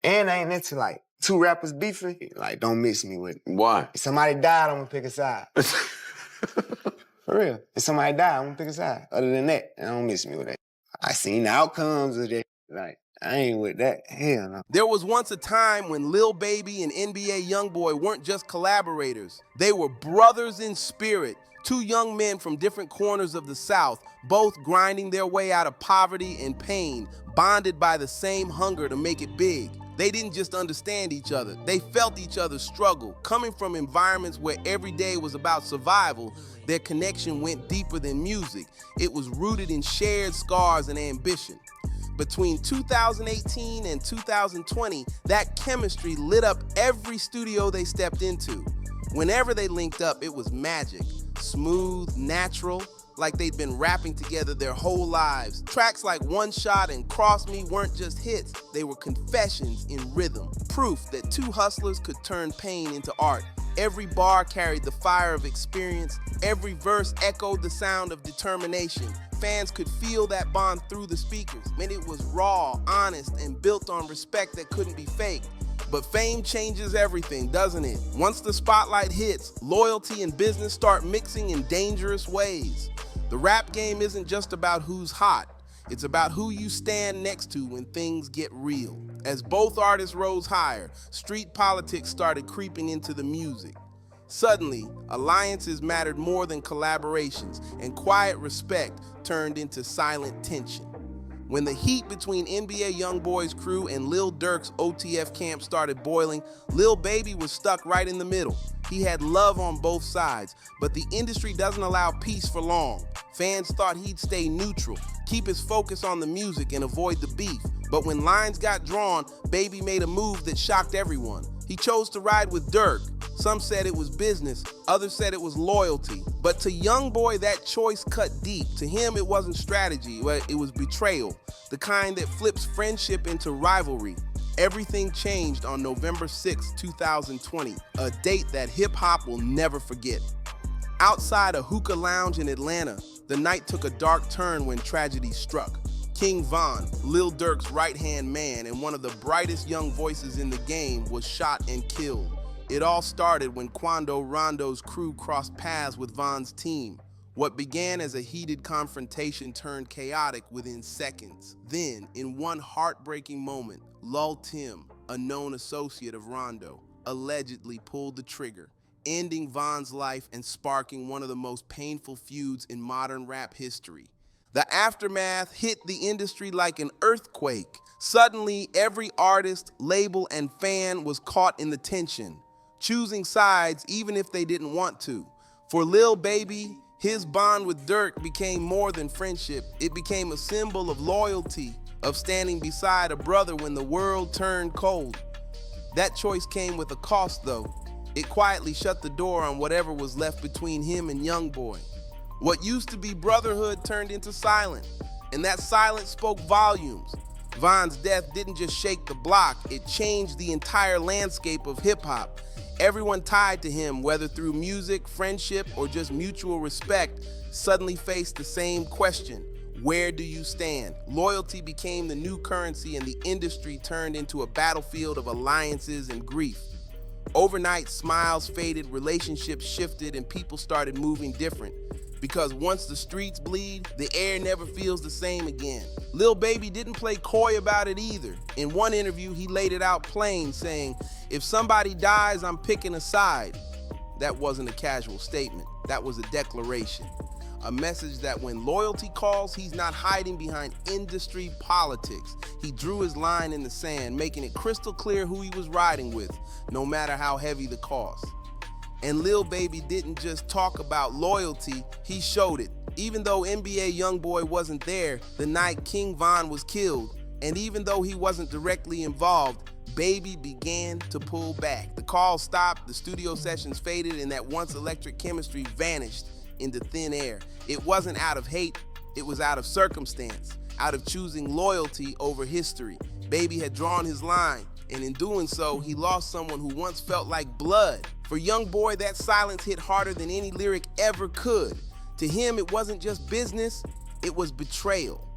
And I ain't into like two rappers beefing. Like, don't mix me with it. Why? If somebody died, I'm gonna pick a side. For real. If somebody died, I'm gonna pick a side. Other than that, don't mix me with that. I seen the outcomes of that. Like, I ain't with that. Hell no. There was once a time when Lil Baby and NBA YoungBoy weren't just collaborators. They were brothers in spirit. Two young men from different corners of the South, both grinding their way out of poverty and pain, bonded by the same hunger to make it big. They didn't just understand each other, they felt each other's struggle. Coming from environments where every day was about survival, their connection went deeper than music. It was rooted in shared scars and ambition. Between 2018 and 2020, that chemistry lit up every studio they stepped into. Whenever they linked up, it was magic. Smooth, natural, like they'd been rapping together their whole lives. Tracks like One Shot and Cross Me weren't just hits, they were confessions in rhythm. Proof that two hustlers could turn pain into art. Every bar carried the fire of experience, every verse echoed the sound of determination. Fans could feel that bond through the speakers. Man, it was raw, honest, and built on respect that couldn't be faked. But fame changes everything, doesn't it? Once the spotlight hits, loyalty and business start mixing in dangerous ways. The rap game isn't just about who's hot. It's about who you stand next to when things get real. As both artists rose higher, street politics started creeping into the music. Suddenly, alliances mattered more than collaborations, and quiet respect turned into silent tension. When the heat between NBA YoungBoy's crew and Lil Durk's OTF camp started boiling, Lil Baby was stuck right in the middle. He had love on both sides, but the industry doesn't allow peace for long. Fans thought he'd stay neutral, keep his focus on the music and avoid the beef. But when lines got drawn, Baby made a move that shocked everyone. He chose to ride with Durk. Some said it was business, others said it was loyalty. But to YoungBoy, that choice cut deep. To him, it wasn't strategy, it was betrayal, the kind that flips friendship into rivalry. Everything changed on November 6, 2020, a date that hip-hop will never forget. Outside a hookah lounge in Atlanta, the night took a dark turn when tragedy struck. King Von, Lil Durk's right-hand man and one of the brightest young voices in the game, was shot and killed. It all started when Quando Rondo's crew crossed paths with Von's team. What began as a heated confrontation turned chaotic within seconds. Then, in one heartbreaking moment, Lil Tim, a known associate of Rondo, allegedly pulled the trigger, ending Von's life and sparking one of the most painful feuds in modern rap history. The aftermath hit the industry like an earthquake. Suddenly, every artist, label, and fan was caught in the tension, choosing sides even if they didn't want to. For Lil Baby, his bond with Durk became more than friendship. It became a symbol of loyalty, of standing beside a brother when the world turned cold. That choice came with a cost, though. It quietly shut the door on whatever was left between him and YoungBoy. What used to be brotherhood turned into silence, and that silence spoke volumes. Von's death didn't just shake the block, it changed the entire landscape of hip-hop. Everyone tied to him, whether through music, friendship, or just mutual respect, suddenly faced the same question: where do you stand? Loyalty became the new currency, and the industry turned into a battlefield of alliances and grief. Overnight, smiles faded, relationships shifted, and people started moving different. Because once the streets bleed, the air never feels the same again. Lil Baby didn't play coy about it either. In one interview, he laid it out plain, saying, "If somebody dies, I'm picking a side." That wasn't a casual statement. That was a declaration. A message that when loyalty calls, he's not hiding behind industry politics. He drew his line in the sand, making it crystal clear who he was riding with, no matter how heavy the cost. And Lil Baby didn't just talk about loyalty, he showed it. Even though NBA YoungBoy wasn't there the night King Von was killed, and even though he wasn't directly involved, Baby began to pull back. The calls stopped, the studio sessions faded, and that once electric chemistry vanished into thin air. It wasn't out of hate, it was out of circumstance, out of choosing loyalty over history. Baby had drawn his line, and in doing so, he lost someone who once felt like blood. For YoungBoy, that silence hit harder than any lyric ever could. To him, it wasn't just business, it was betrayal.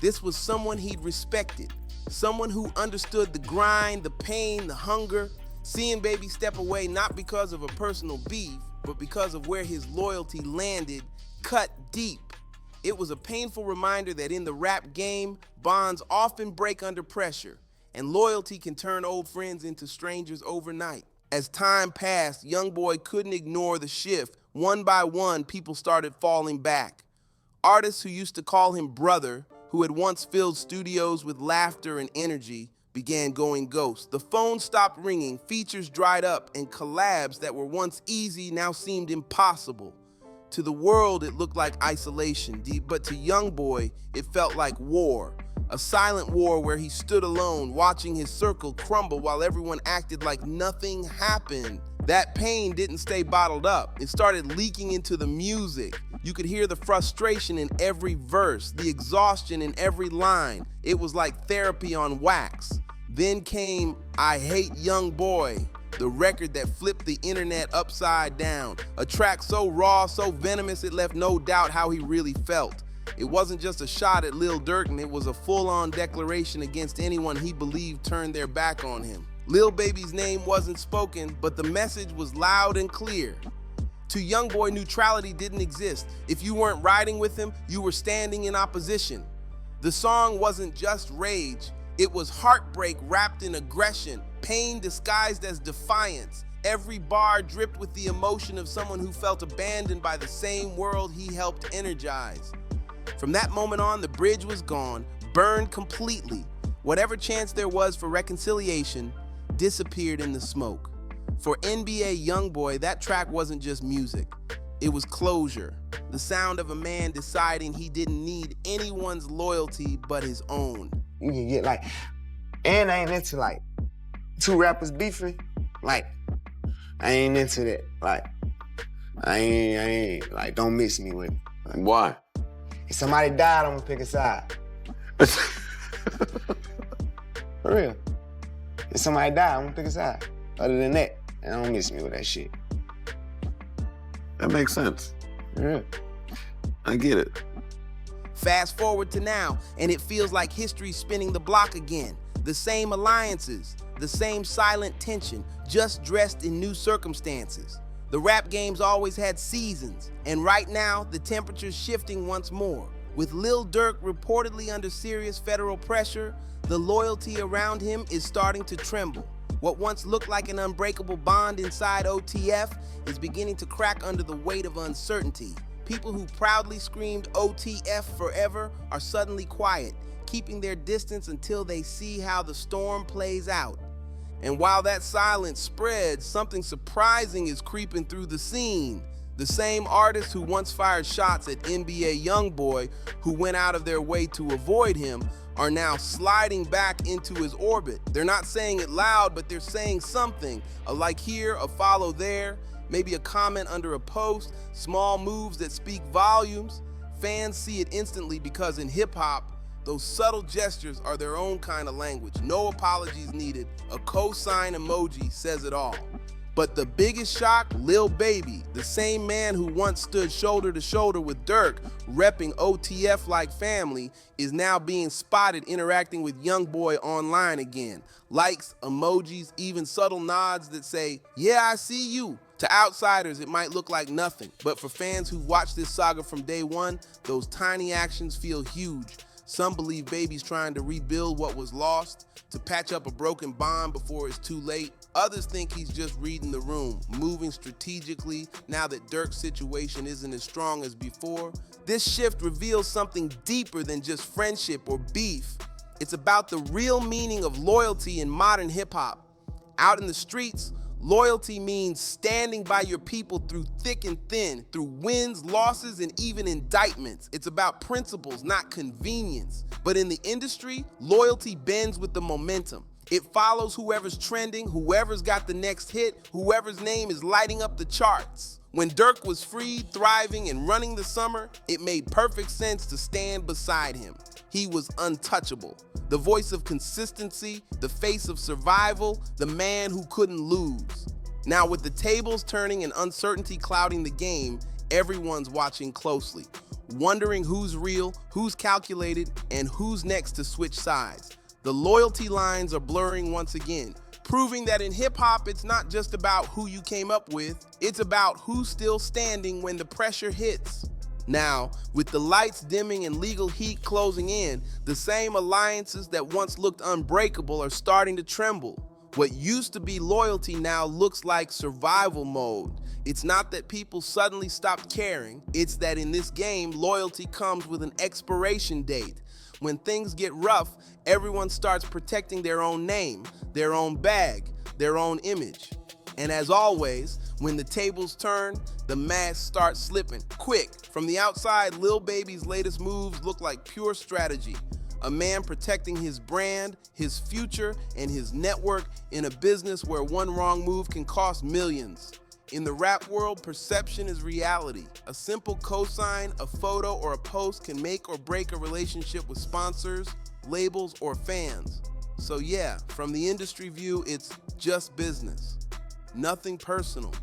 This was someone he'd respected, Someone who understood the grind, the pain, the hunger. Seeing Baby step away not because of a personal beef, but because of where his loyalty landed, cut deep. It was a painful reminder that in the rap game, bonds often break under pressure, and loyalty can turn old friends into strangers overnight. As time passed, YoungBoy couldn't ignore the shift. One by one, people started falling back. Artists who used to call him brother, who had once filled studios with laughter and energy, began going ghost. The phone stopped ringing, features dried up, and collabs that were once easy now seemed impossible. To the world, it looked like isolation, but to YoungBoy, it felt like war. A silent war where he stood alone, watching his circle crumble while everyone acted like nothing happened. That pain didn't stay bottled up. It started leaking into the music. You could hear the frustration in every verse, the exhaustion in every line. It was like therapy on wax. Then came I Hate YoungBoy, the record that flipped the internet upside down. A track so raw, so venomous, it left no doubt how he really felt. It wasn't just a shot at Lil Durk, it was a full-on declaration against anyone he believed turned their back on him. Lil Baby's name wasn't spoken, but the message was loud and clear. To YoungBoy, neutrality didn't exist. If you weren't riding with him, you were standing in opposition. The song wasn't just rage, it was heartbreak wrapped in aggression, pain disguised as defiance. Every bar dripped with the emotion of someone who felt abandoned by the same world he helped energize. From that moment on, the bridge was gone, burned completely. Whatever chance there was for reconciliation disappeared in the smoke. For NBA YoungBoy, that track wasn't just music. It was closure, the sound of a man deciding he didn't need anyone's loyalty but his own. You can get like, and I ain't into like two rappers beefing. Like, I ain't into that. Like, I ain't like, don't mix me with it. Like, why? If somebody died, I'm gonna pick a side. For real. If somebody died, I'm gonna pick a side. Other than that, don't mix me with that shit. That makes sense. Yeah. I get it. Fast forward to now, and it feels like history's spinning the block again. The same alliances, the same silent tension, just dressed in new circumstances. The rap game's always had seasons, and right now, the temperature's shifting once more. With Lil Durk reportedly under serious federal pressure, the loyalty around him is starting to tremble. What once looked like an unbreakable bond inside OTF is beginning to crack under the weight of uncertainty. People who proudly screamed OTF forever are suddenly quiet, keeping their distance until they see how the storm plays out. And while that silence spreads, something surprising is creeping through the scene. The same artists who once fired shots at NBA YoungBoy, who went out of their way to avoid him, are now sliding back into his orbit. They're not saying it loud, but they're saying something. A like here, a follow there, maybe a comment under a post, small moves that speak volumes. Fans see it instantly because in hip-hop, those subtle gestures are their own kind of language. No apologies needed. A cosign emoji says it all. But the biggest shock, Lil Baby, the same man who once stood shoulder to shoulder with Durk, repping OTF like family, is now being spotted interacting with YoungBoy online again. Likes, emojis, even subtle nods that say, "Yeah, I see you." To outsiders, it might look like nothing, but for fans who've watched this saga from day one, those tiny actions feel huge. Some believe Baby's trying to rebuild what was lost, to patch up a broken bond before it's too late. Others think he's just reading the room, moving strategically now that Durk's situation isn't as strong as before. This shift reveals something deeper than just friendship or beef. It's about the real meaning of loyalty in modern hip-hop. Out in the streets, loyalty means standing by your people through thick and thin, through wins, losses, and even indictments. It's about principles, not convenience. But in the industry, loyalty bends with the momentum. It follows whoever's trending, whoever's got the next hit, whoever's name is lighting up the charts. When Durk was free, thriving, and running the summer, it made perfect sense to stand beside him. He was untouchable. The voice of consistency, the face of survival, the man who couldn't lose. Now with the tables turning and uncertainty clouding the game, everyone's watching closely, wondering who's real, who's calculated, and who's next to switch sides. The loyalty lines are blurring once again, proving that in hip-hop, it's not just about who you came up with, it's about who's still standing when the pressure hits. Now, with the lights dimming and legal heat closing in, the same alliances that once looked unbreakable are starting to tremble. What used to be loyalty now looks like survival mode. It's not that people suddenly stopped caring, it's that in this game, loyalty comes with an expiration date. When things get rough, everyone starts protecting their own name, their own bag, their own image. And as always, when the tables turn, the mask starts slipping. Quick, from the outside, Lil Baby's latest moves look like pure strategy. A man protecting his brand, his future, and his network in a business where one wrong move can cost millions. In the rap world, perception is reality. A simple cosign, a photo, or a post can make or break a relationship with sponsors, labels, or fans. So yeah, from the industry view, it's just business. Nothing personal.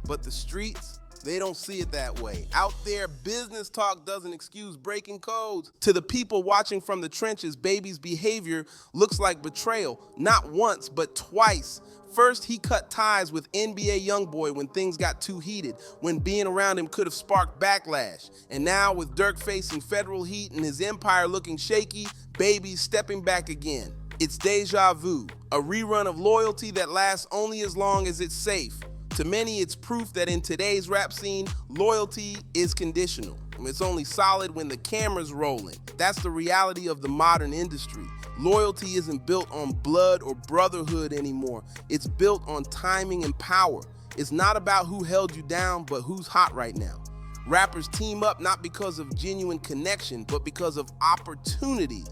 But the streets, they don't see it that way. Out there, business talk doesn't excuse breaking codes. To the people watching from the trenches, Baby's behavior looks like betrayal, not once, but twice. First, he cut ties with NBA YoungBoy when things got too heated, when being around him could have sparked backlash. And now, with Dirk facing federal heat and his empire looking shaky, Baby's stepping back again. It's deja vu, a rerun of loyalty that lasts only as long as it's safe. To many, it's proof that in today's rap scene, loyalty is conditional. It's only solid when the camera's rolling. That's the reality of the modern industry. Loyalty isn't built on blood or brotherhood anymore. It's built on timing and power. It's not about who held you down, but who's hot right now. Rappers team up not because of genuine connection, but because of opportunity.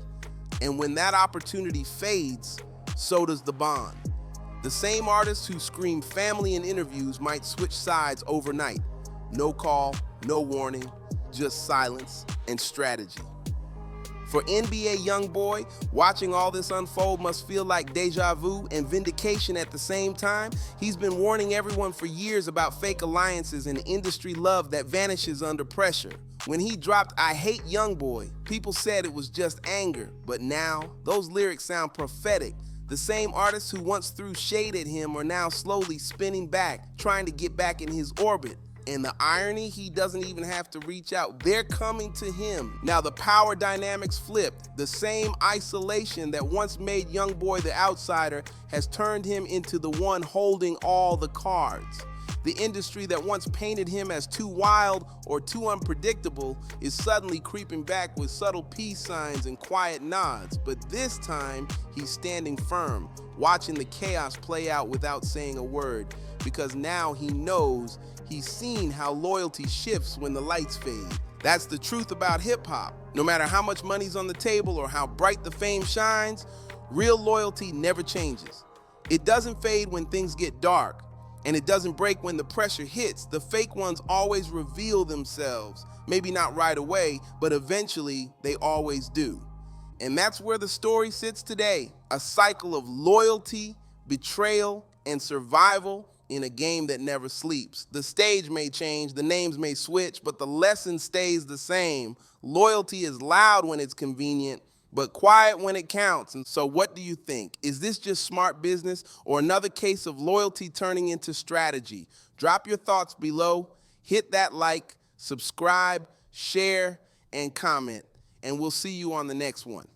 And when that opportunity fades, so does the bond. The same artists who scream family in interviews might switch sides overnight. No call, no warning, just silence and strategy. For NBA YoungBoy, watching all this unfold must feel like deja vu and vindication at the same time. He's been warning everyone for years about fake alliances and industry love that vanishes under pressure. When he dropped "I Hate YoungBoy," people said it was just anger, but now those lyrics sound prophetic. The same artists who once threw shade at him are now slowly spinning back, trying to get back in his orbit. And the irony, he doesn't even have to reach out. They're coming to him. Now the power dynamics flipped. The same isolation that once made YoungBoy the outsider has turned him into the one holding all the cards. The industry that once painted him as too wild or too unpredictable is suddenly creeping back with subtle peace signs and quiet nods. But this time, he's standing firm, watching the chaos play out without saying a word, because now he knows, he's seen how loyalty shifts when the lights fade. That's the truth about hip-hop. No matter how much money's on the table or how bright the fame shines, real loyalty never changes. It doesn't fade when things get dark, and it doesn't break when the pressure hits. The fake ones always reveal themselves. Maybe not right away, but eventually they always do. And that's where the story sits today. A cycle of loyalty, betrayal, and survival in a game that never sleeps. The stage may change, the names may switch, but the lesson stays the same. Loyalty is loud when it's convenient, but quiet when it counts. And so what do you think? Is this just smart business or another case of loyalty turning into strategy? Drop your thoughts below, hit that like, subscribe, share, and comment, and we'll see you on the next one.